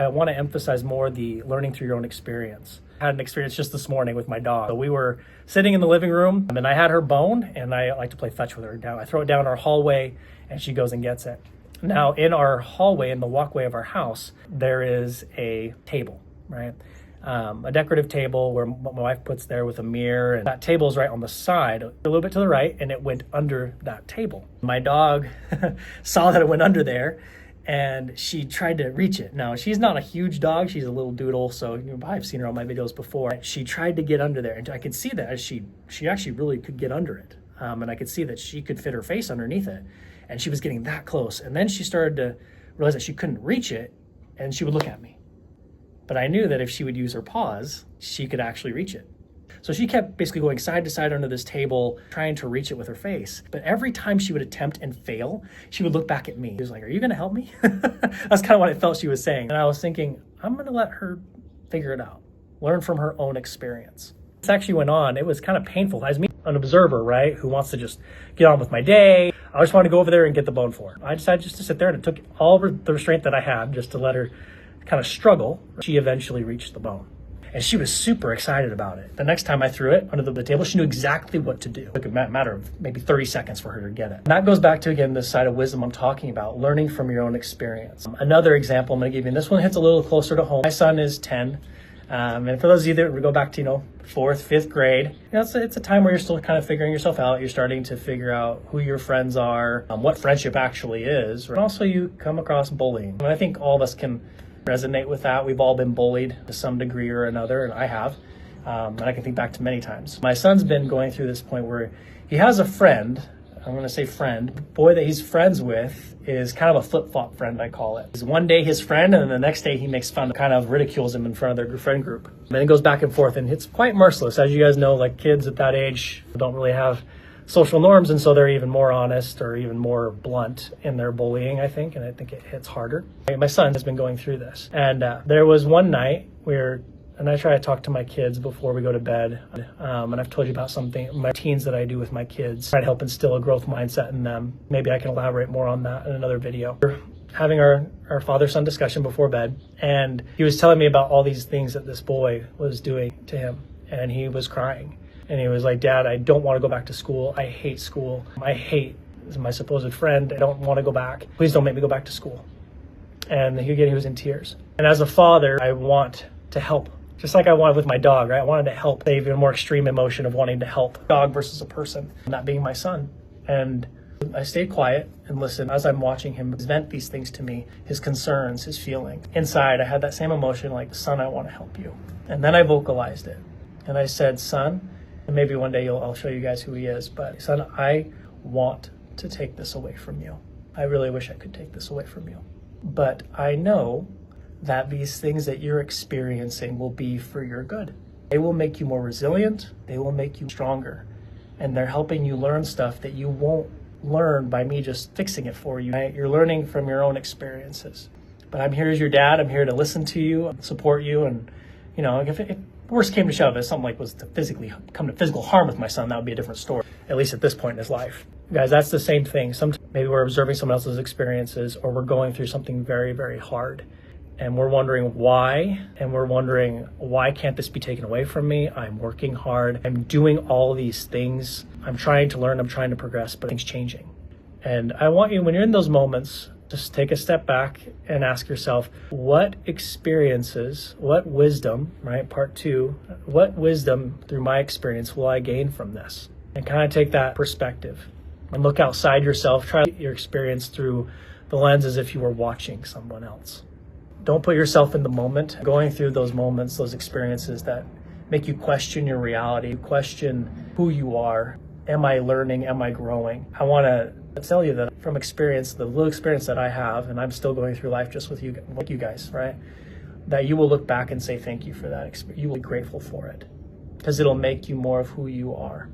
I want to emphasize more the learning through your own experience. I had an experience just this morning with my dog. So we were sitting in the living room and I had her bone and I like to play fetch with her. Now I throw it down our hallway and she goes and gets it. Now in our hallway, in the walkway of our house, there is a table, right? A decorative table where my wife puts there with a mirror, and that table is right on the side, a little bit to the right, and it went under that table. My dog saw that it went under there and she tried to reach it. Now, she's not a huge dog, she's a little doodle, so I've seen her on my videos before. She tried to get under there, and I could see that she actually really could get under it. And I could see that she could fit her face underneath it, and she was getting that close. And then she started to realize that she couldn't reach it, and she would look at me. But I knew that if she would use her paws, she could actually reach it. So she kept basically going side to side under this table, trying to reach it with her face. But every time she would attempt and fail, she would look back at me. She was like, "Are you gonna help me?" That's kind of what I felt she was saying. And I was thinking, I'm gonna let her figure it out, learn from her own experience. This actually went on. It was kind of painful. I was an observer, right, who wants to just get on with my day. I just wanted to go over there and get the bone for her. I decided just to sit there, and it took all the restraint that I had just to let her kind of struggle. She eventually reached the bone. And she was super excited about it. The next time I threw it under the table, she knew exactly what to do. It took a matter of maybe 30 seconds for her to get it. And that goes back to, again, this side of wisdom I'm talking about, learning from your own experience. Another example I'm going to give you, and this one hits a little closer to home. My son is 10. And for those of you that go back to, 4th, 5th grade, it's a time where you're still kind of figuring yourself out. You're starting to figure out who your friends are, what friendship actually is. And also you come across bullying. And I think all of us can resonate with that. We've all been bullied to some degree or another, and I have. And I can think back to many times. My son's been going through this point where he has a friend. I'm going to say friend. The boy that he's friends with is kind of a flip-flop friend, I call it. He's one day his friend, and then the next day he makes fun, kind of ridicules him in front of their friend group. And then it goes back and forth, and it's quite merciless. As you guys know, like kids at that age don't really have social norms, and so they're even more honest or even more blunt in their bullying, I think, and I think it hits harder. My son has been going through this, and there was one night and I try to talk to my kids before we go to bed, and I've told you about my routines that I do with my kids, try to help instill a growth mindset in them. Maybe I can elaborate more on that in another video. We're having our father-son discussion before bed, and he was telling me about all these things that this boy was doing to him, and he was crying. And he was like, "Dad, I don't want to go back to school. I hate school. I hate my supposed friend. I don't want to go back. Please don't make me go back to school." And he was in tears. And as a father, I want to help. Just like I wanted with my dog, right? I wanted to help the even more extreme emotion of wanting to help a dog versus a person, and that being my son. And I stayed quiet and listened as I'm watching him vent these things to me, his concerns, his feelings. Inside, I had that same emotion like, "Son, I want to help you." And then I vocalized it. And I said, "Son," and maybe one day I'll show you guys who he is, but "Son, I want to take this away from you. I really wish I could take this away from you. But I know that these things that you're experiencing will be for your good. They will make you more resilient. They will make you stronger. And they're helping you learn stuff that you won't learn by me just fixing it for you. Right? You're learning from your own experiences. But I'm here as your dad. I'm here to listen to you, support you. And, if worst came to shove, if something was to come to physical harm with my son, that would be a different story, at least at this point in his life. Guys, that's the same thing. Sometimes maybe we're observing someone else's experiences, or we're going through something very, very hard. And we're wondering why, and we're wondering, why can't this be taken away from me? I'm working hard. I'm doing all these things. I'm trying to learn. I'm trying to progress, but things changing. And I want you, when you're in those moments, just take a step back and ask yourself, what experiences, what wisdom, right? Part 2, what wisdom through my experience will I gain from this? And kind of take that perspective and look outside yourself. Try your experience through the lens as if you were watching someone else. Don't put yourself in the moment, going through those moments, those experiences that make you question your reality, question who you are. Am I learning? Am I growing? I want to tell you that from experience, the little experience that I have, and I'm still going through life just with you, like you guys, right? That you will look back and say thank you for that experience. You will be grateful for it because it'll make you more of who you are.